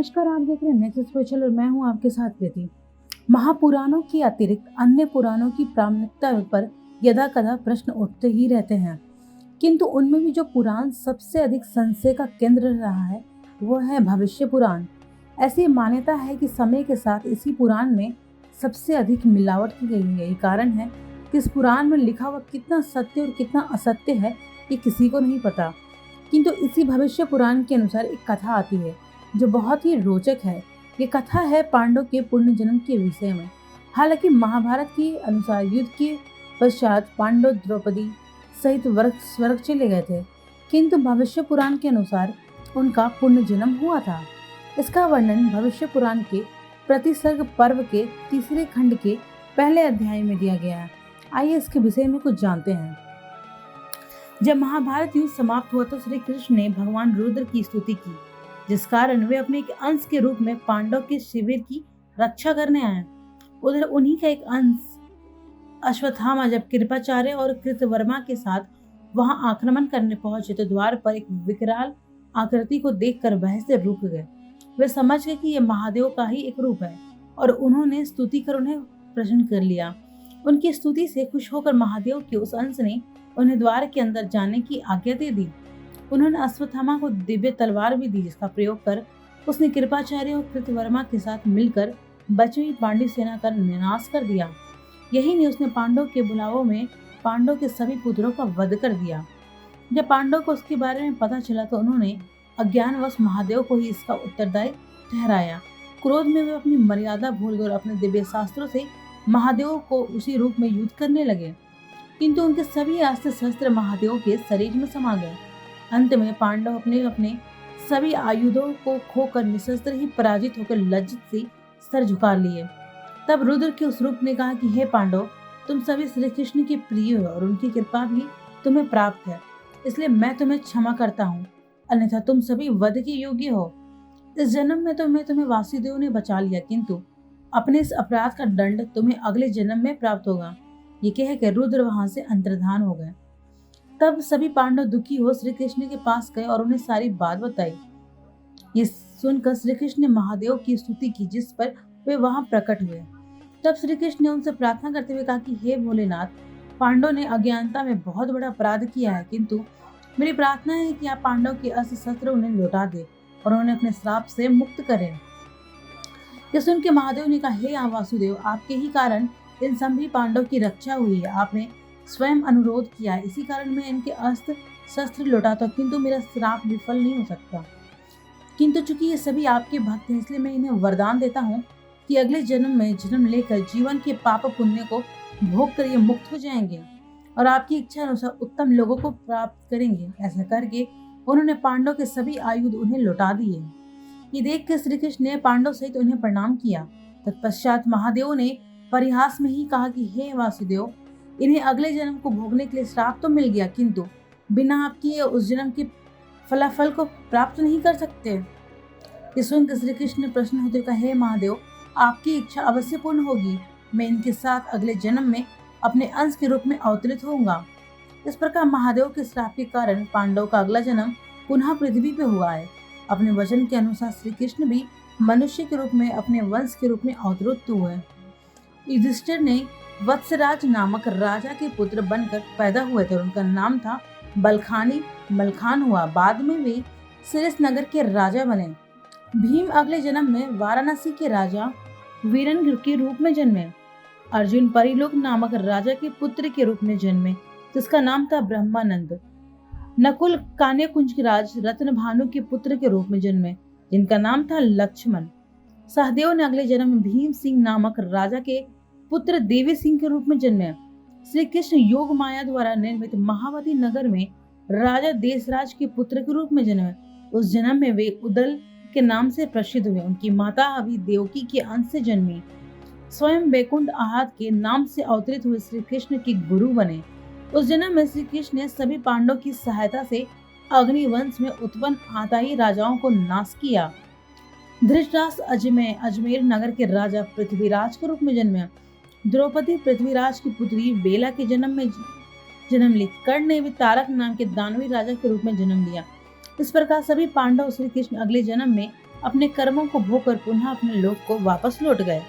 नमस्कार, आप देख रहे हैं नेक्स्ट स्पेशल और मैं हूं आपके साथ प्रीति। महापुराणों के अतिरिक्त अन्य पुराणों की प्रामाणिकता पर यदा कदा प्रश्न उठते ही रहते हैं, किंतु उनमें भी जो पुराण सबसे अधिक संशय का केंद्र रहा है वो है भविष्य पुराण। ऐसी मान्यता है कि समय के साथ इसी पुराण में सबसे अधिक मिलावट की गई है। यही कारण है कि इस पुराण में लिखा हुआ कितना सत्य और कितना असत्य है ये किसी को नहीं पता। किंतु इसी भविष्य पुराण के अनुसार एक कथा आती है जो बहुत ही रोचक है। ये कथा है पांडव के पुनर्जन्म के विषय में। हालांकि महाभारत के अनुसार युद्ध के पश्चात पांडव द्रौपदी सहित स्वर्ग चले गए थे, किंतु भविष्य पुराण के अनुसार उनका पुनर्जन्म हुआ था। इसका वर्णन भविष्य पुराण के प्रतिसर्ग पर्व के तीसरे खंड के पहले अध्याय में दिया गया है। आइए इसके विषय में कुछ जानते हैं। जब महाभारत युद्ध समाप्त हुआ तो श्री कृष्ण ने भगवान रुद्र की स्तुति की, जिस कारण वे अपने एक अंश के रूप में पांडव के शिविर की रक्षा करने आए। उधर उन्हीं का एक अंश अश्वत्थामा जब कृपाचार्य और कृतवर्मा के साथ वहां आक्रमण करने पहुंचे तो द्वार पर एक विकराल आकृति को देखकर वह से रुक गए। वे समझ गए कि यह महादेव का ही एक रूप है और उन्होंने स्तुति कर उन्हें प्रसन्न कर लिया। उनकी स्तुति से खुश होकर महादेव के उस अंश ने उन्हें द्वार के अंदर जाने की आज्ञा दे दी। उन्होंने अश्वत्थामा को दिव्य तलवार भी दी, जिसका प्रयोग कर उसने कृपाचार्य और कृतवर्मा के साथ मिलकर बची हुई पांडव सेना का विनाश कर दिया। यही नहीं, उसने पांडव के बुलावों में पांडव के सभी पुत्रों का वध कर दिया। जब पांडव को उसके बारे में पता चला तो उन्होंने अज्ञानवश महादेव को ही इसका उत्तरदायी ठहराया। क्रोध में वे अपनी मर्यादा भूल गए और अपने दिव्य शास्त्रों से महादेव को उसी रूप में युद्ध करने लगे, किंतु उनके सभी अस्त्र शस्त्र महादेव के शरीर में समा गए। अंत में पांडव अपने सभी आयुधों को खोकर निशस्त्र ही पराजित होकर लज्जित से सर झुका लिए। तब रुद्र के उस रूप ने कहा कि हे पांडव, तुम सभी श्री कृष्ण के प्रिय हो और उनकी कृपा भी तुम्हें प्राप्त है, इसलिए मैं तुम्हें क्षमा करता हूँ, अन्यथा तुम सभी वध के योग्य हो। इस जन्म में तो मैं तुम्हें वासुदेव ने बचा लिया, किंतु अपने इस अपराध का दंड तुम्हें अगले जन्म में प्राप्त होगा। ये कहकर रुद्र वहां से अंतर्धान हो गए। तब सभी पांडव दुखी हो श्री कृष्ण के पास गए और उन्हें सारी बात बताई। ये सुनकर श्री कृष्ण ने महादेव की स्तुति की, जिस पर वे वहां प्रकट हुए। तब श्री कृष्ण ने उनसे प्रार्थना करते हुए कहा कि हे भोलेनाथ, पांडव ने अज्ञानता में बहुत बड़ा अपराध किया है, किंतु मेरी प्रार्थना है कि आप पांडव के अस्त्र शस्त्र उन्हें लौटा दे और उन्हें अपने श्राप से मुक्त करें। यह सुन के महादेव ने कहा, हे वासुदेव, आपके ही कारण इन सभी पांडव की रक्षा हुई है। आपने स्वयं अनुरोध किया है, इसी कारण मैं इनके अस्त्र शस्त्र लौटाता हूँ, किंतु मेरा श्राप विफल नहीं हो सकता। किंतु चूंकि ये सभी आपके भक्त हैं, इसलिए मैं इन्हें वरदान देता हूँ कि अगले जन्म में जन्म लेकर जीवन के पाप पुण्य को भोग कर ये मुक्त हो जाएंगे और आपकी इच्छा अनुसार उत्तम लोगों को प्राप्त करेंगे। ऐसा करके उन्होंने पांडव के सभी आयुध उन्हें लौटा दिए। ये देख कर श्री कृष्ण ने पांडव सहित उन्हें प्रणाम किया। तत्पश्चात महादेव ने परिहास में ही कहा कि हे वासुदेव, इन्हें अगले जन्म को भोगने के लिए श्राप तो मिल गया, किंतु बिना आपकी उस जन्म के फलाफल को प्राप्त नहीं कर सकते। ये सुनकर श्री कृष्ण ने प्रश्न होते कहा, हे महादेव, आपकी इच्छा अवश्य पूर्ण होगी, मैं इनके साथ अगले जन्म में अपने अंश के रूप में अवतरित होऊंगा। इस प्रकार महादेव के श्राप के कारण पांडव का अगला जन्म पुनः पृथ्वी पे हुआ है। अपने वचन के अनुसार श्री कृष्ण भी मनुष्य के रूप में अपने वंश के रूप में अवतरित हुए। युधिष्ठिर ने वत्सराज नामक राजा के पुत्र बनकर पैदा हुए थे और उनका नाम था बलखानी। मलखान हुआ, बाद में वे सिरिस नगर के राजा बने। भीम अगले जन्म में वाराणसी के राजा वीरन के रूप में जन्मे। अर्जुन परिलोक नामक राजा के पुत्र के रूप में जन्मे, जिसका नाम था ब्रह्मानंद। नकुल कान्यकुंज के राज रत्न भानु के पुत्र के रूप में जन्मे, जिनका नाम था लक्ष्मण। सहदेव ने अगले जन्म में भीम सिंह नामक राजा के पुत्र देवी सिंह के रूप में जन्मे। श्री कृष्ण योग माया द्वारा निर्मित महावती नगर में राजा देशराज के पुत्र के रूप में जन्मे। उस जन्म में वे उदल के नाम से प्रसिद्ध हुए। उनकी माता अभी देवकी के अंश से जन्मी। स्वयं वैकुंठ आहत के नाम से अवतरित हुए श्री कृष्ण के गुरु बने। उस जन्म में श्री कृष्ण ने सभी पांडवों की सहायता से अग्निवंश में उत्पन्न आताई राजाओं को नाश किया। धृतराष्ट्र अजमेर नगर के राजा पृथ्वीराज के रूप में जन्मे। द्रौपदी पृथ्वीराज की पुत्री बेला के जन्म ली। कर्ण ने भी तारक नाम के दानवी राजा के रूप में जन्म लिया। इस प्रकार सभी पांडव श्री कृष्ण अगले जन्म में अपने कर्मों को भोगकर पुनः अपने लोक को वापस लौट गए।